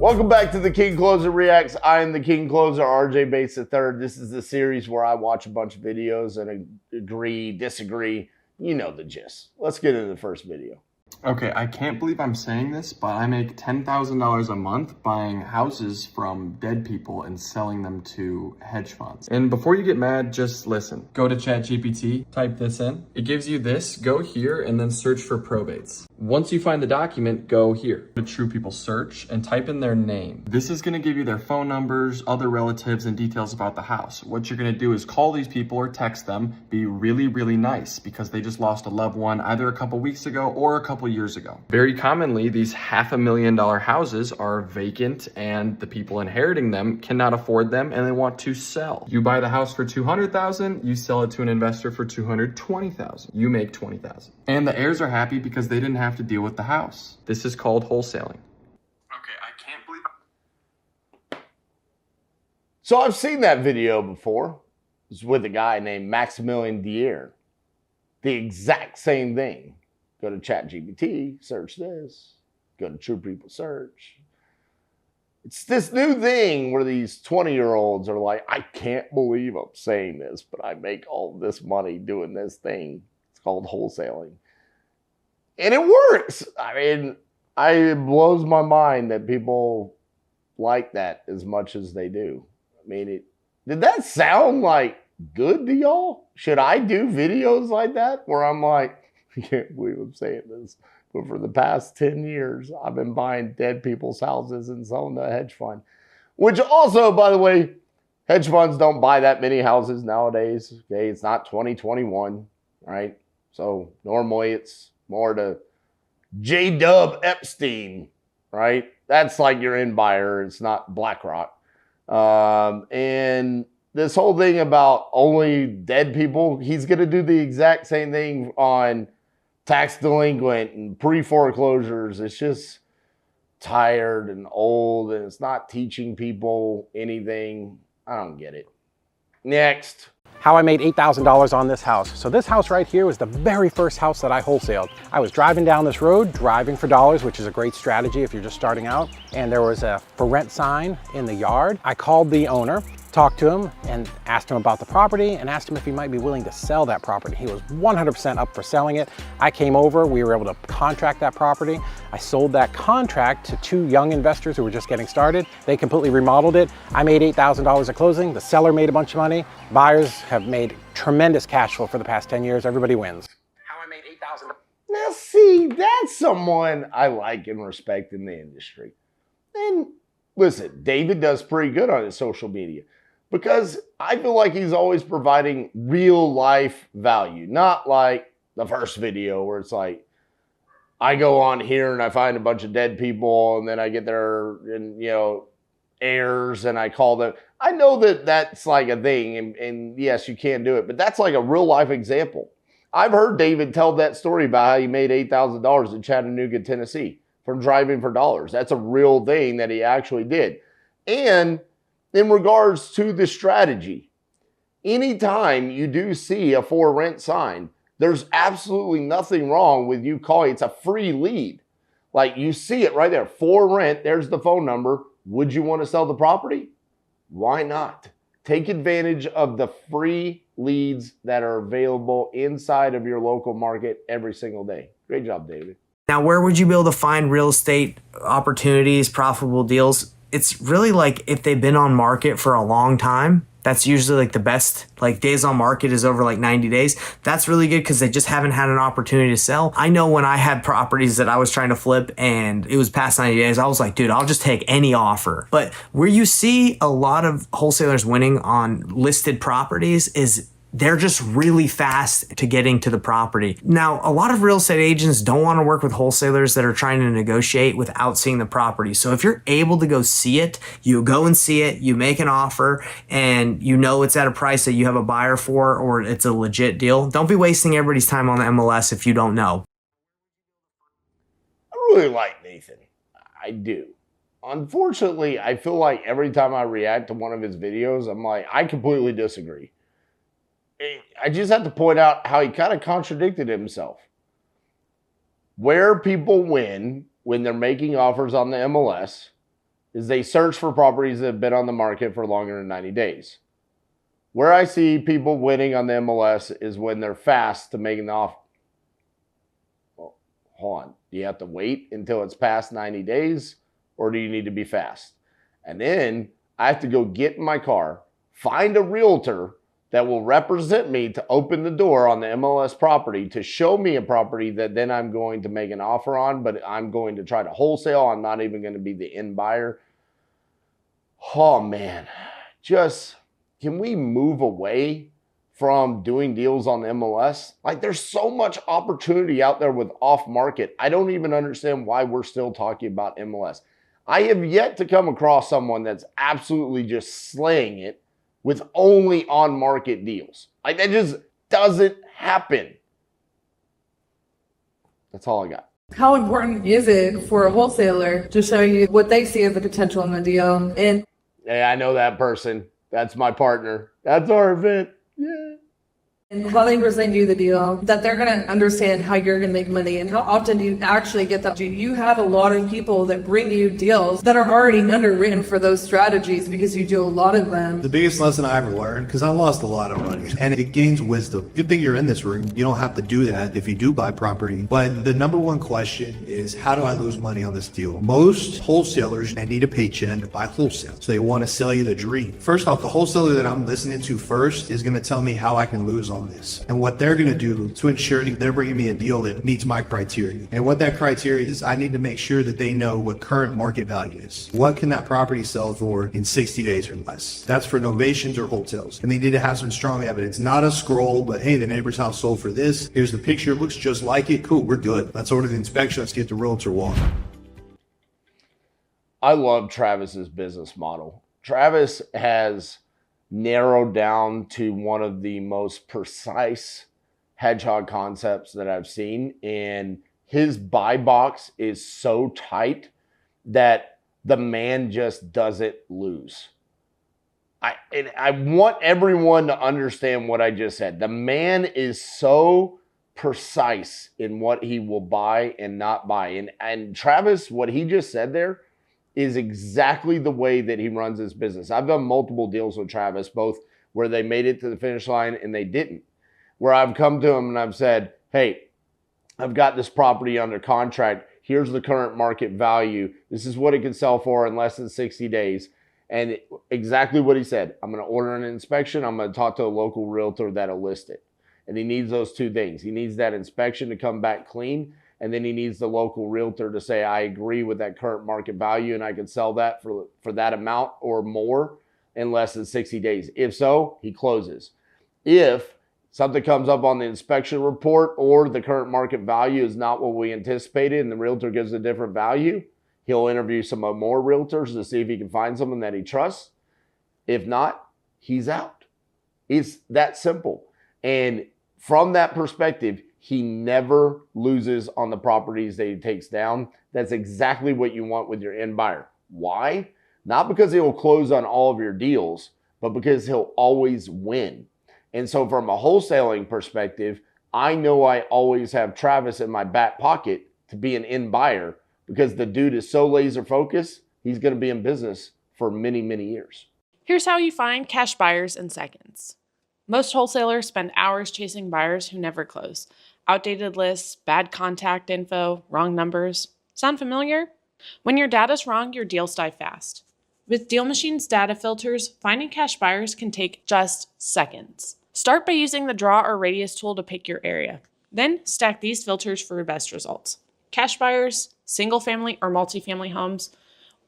Welcome back to the King Closer Reacts. I am the King Closer, RJ Bates III. This is the series where I watch a bunch of videos and agree, disagree. You know the gist. Let's get into the first video. Okay, I can't believe I'm saying this, but I make $10,000 a month buying houses from dead people and selling them to hedge funds. And before you get mad, just listen. Go to ChatGPT, type this in. It gives you this, go here, and then search for probates. Once you find the document, go here. Go to True People Search and type in their name. This is gonna give you their phone numbers, other relatives, and details about the house. What you're gonna do is call these people or text them, be really, really nice because they just lost a loved one either a couple weeks ago or a couple years ago. Very commonly, these $500,000 houses are vacant and the people inheriting them cannot afford them and they want to sell. You buy the house for $200,000, you sell it to an investor for $220,000. You make $20,000. And the heirs are happy because they didn't have to deal with the house. This is called wholesaling. Okay, I can't believe. So I've seen that video before. It's with a guy named Maximilian Dier. The exact same thing. Go to ChatGPT, search this. Go to True People Search. It's this new thing where these 20-year-olds are like, I can't believe I'm saying this, but I make all this money doing this thing. It's called wholesaling. And it works. I mean, it blows my mind that people like that as much as they do. I mean, did that sound like good to y'all? Should I do videos like that where I'm like, I can't believe I'm saying this, but for the past 10 years, I've been buying dead people's houses and selling to a hedge fund. Which also, by the way, hedge funds don't buy that many houses nowadays. Okay, it's not 2021, right? So normally it's more to J-Dub Epstein, right? That's like your end buyer. It's not BlackRock. And this whole thing about only dead people, he's going to do the exact same thing on tax delinquent and pre-foreclosures. It's just tired and old, and it's not teaching people anything. I don't get it. Next. How I made $8,000 on this house. So this house right here was the very first house that I wholesaled. I was driving down this road, driving for dollars, which is a great strategy if you're just starting out. And there was a for rent sign in the yard. I called the owner, talked to him and asked him about the property and asked him if he might be willing to sell that property. He was 100% up for selling it. I came over, we were able to contract that property. I sold that contract to two young investors who were just getting started. They completely remodeled it. I made $8,000 at closing. The seller made a bunch of money. Buyers have made tremendous cash flow for the past 10 years. Everybody wins. How I made $8,000. Now see, that's someone I like and respect in the industry. And listen, David does pretty good on his social media, because I feel like he's always providing real life value, not like the first video where it's like, I go on here and I find a bunch of dead people and then I get their, heirs and I call them. I know that that's like a thing and yes, you can do it, but that's like a real life example. I've heard David tell that story about how he made $8,000 in Chattanooga, Tennessee from driving for dollars. That's a real thing that he actually did. And in regards to the strategy, anytime you do see a for rent sign, there's absolutely nothing wrong with you calling. It's a free lead. Like you see it right there, for rent, there's the phone number. Would you want to sell the property? Why not? Take advantage of the free leads that are available inside of your local market every single day. Great job, David. Now, where would you be able to find real estate opportunities, profitable deals? It's really like if they've been on market for a long time, that's usually like the best, like days on market is over like 90 days. That's really good because they just haven't had an opportunity to sell. I know when I had properties that I was trying to flip and it was past 90 days, I was like, dude, I'll just take any offer. But where you see a lot of wholesalers winning on listed properties is they're just really fast to getting to the property. Now, a lot of real estate agents don't want to work with wholesalers that are trying to negotiate without seeing the property. So if you're able to go see it, you go and see it, you make an offer, and you know it's at a price that you have a buyer for or it's a legit deal, don't be wasting everybody's time on the MLS if you don't know. I really like Nathan. I do. Unfortunately, I feel like every time I react to one of his videos, I'm like, I completely disagree. I just have to point out how he kind of contradicted himself. Where people win when they're making offers on the MLS is they search for properties that have been on the market for longer than 90 days. Where I see people winning on the MLS is when they're fast to making the offer. Well, hold on. Do you have to wait until it's past 90 days or do you need to be fast? And then I have to go get in my car, find a realtor that will represent me to open the door on the MLS property to show me a property that then I'm going to make an offer on, but I'm going to try to wholesale. I'm not even going to be the end buyer. Oh man, just can we move away from doing deals on the MLS? Like there's so much opportunity out there with off market. I don't even understand why we're still talking about MLS. I have yet to come across someone that's absolutely just slaying it with only on-market deals. Like that just doesn't happen. That's all I got. How important is it for a wholesaler to show you what they see as the potential in the deal? And hey, I know that person. That's my partner. That's our event. Yeah. and how they present you the deal, that they're going to understand how you're going to make money and how often you actually get that. You have a lot of people that bring you deals that are already underwritten for those strategies because you do a lot of them. The biggest lesson I ever learned, because I lost a lot of money, and it gains wisdom. Good thing you're in this room. You don't have to do that if you do buy property. But the number one question is, how do I lose money on this deal? Most wholesalers need a paycheck to buy wholesale. So they want to sell you the dream. First off, the wholesaler that I'm listening to first is going to tell me how I can lose on this and what they're going to do to ensure they're bringing me a deal that meets my criteria. And what that criteria is, I need to make sure that they know what current market value is. What can that property sell for in 60 days or less? That's for novations or hotels. And they need to have some strong evidence, not a scroll, but hey, the neighbor's house sold for this. Here's the picture. It looks just like it. Cool, we're good. Let's order the inspection. Let's get the realtor walking. I love Travis's business model. Travis has narrowed down to one of the most precise hedgehog concepts that I've seen. And his buy box is so tight that the man just doesn't lose. I want everyone to understand what I just said. The man is so precise in what he will buy and not buy. And Travis, what he just said there is exactly the way that he runs his business. I've done multiple deals with Travis, both where they made it to the finish line and they didn't. Where I've come to him and I've said, hey, I've got this property under contract. Here's the current market value. This is what it can sell for in less than 60 days. And exactly what he said. I'm going to order an inspection. I'm going to talk to a local realtor that'll list it. And he needs those two things. He needs that inspection to come back clean. And then he needs the local realtor to say, I agree with that current market value and I can sell that for that amount or more in less than 60 days. If so, he closes. If something comes up on the inspection report or the current market value is not what we anticipated and the realtor gives a different value, he'll interview some more realtors to see if he can find someone that he trusts. If not, he's out. It's that simple. And from that perspective, he never loses on the properties that he takes down. That's exactly what you want with your end buyer. Why? Not because he will close on all of your deals, but because he'll always win. And so from a wholesaling perspective, I know I always have Travis in my back pocket to be an end buyer because the dude is so laser focused, he's going to be in business for many, many years. Here's how you find cash buyers in seconds. Most wholesalers spend hours chasing buyers who never close. Outdated lists, bad contact info, wrong numbers. Sound familiar? When your data's wrong, your deals die fast. With Deal Machine's data filters, finding cash buyers can take just seconds. Start by using the draw or radius tool to pick your area. Then stack these filters for your best results. Cash buyers, single family or multifamily homes,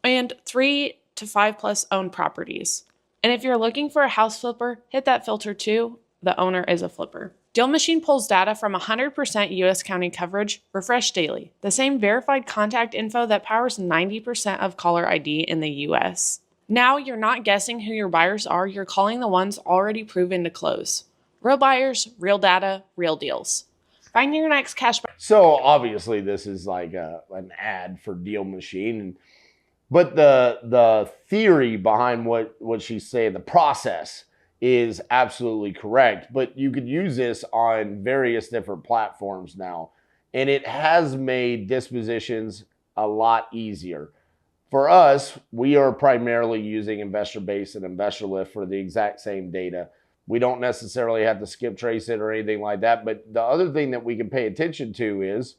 and 3 to 5 plus owned properties. And if you're looking for a house flipper, hit that filter too. The owner is a flipper. Deal Machine pulls data from 100% U.S. County coverage, refreshed daily, the same verified contact info that powers 90% of caller ID in the U.S. Now you're not guessing who your buyers are, you're calling the ones already proven to close. Real buyers, real data, real deals. Find your next cash buyer. So obviously this is like an ad for Deal Machine. But the theory behind what she's saying, the process, is absolutely correct. But you could use this on various different platforms now. And it has made dispositions a lot easier. For us, we are primarily using Investor Base and Investor Lift for the exact same data. We don't necessarily have to skip trace it or anything like that. But the other thing that we can pay attention to is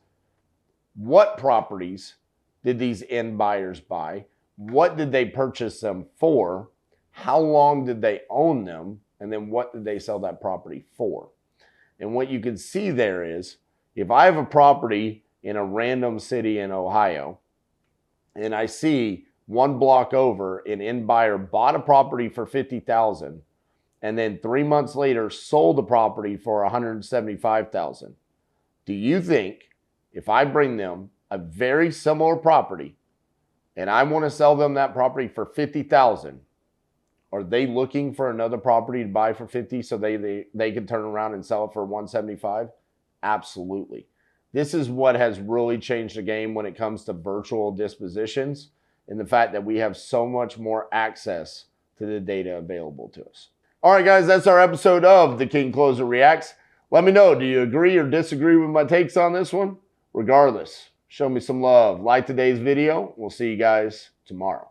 what properties did these end buyers buy? What did they purchase them for? How long did they own them? And then what did they sell that property for? And what you can see there is, if I have a property in a random city in Ohio, and I see one block over an end buyer bought a property for $50,000 and then 3 months later sold the property for $175,000. Do you think if I bring them a very similar property and I want to sell them that property for $50,000, are they looking for another property to buy for $50,000 so they can turn around and sell it for $175,000? Absolutely. This is what has really changed the game when it comes to virtual dispositions, and the fact that we have so much more access to the data available to us. All right, guys, that's our episode of The King Closer Reacts. Let me know, do you agree or disagree with my takes on this one? Regardless, show me some love. Like today's video. We'll see you guys tomorrow.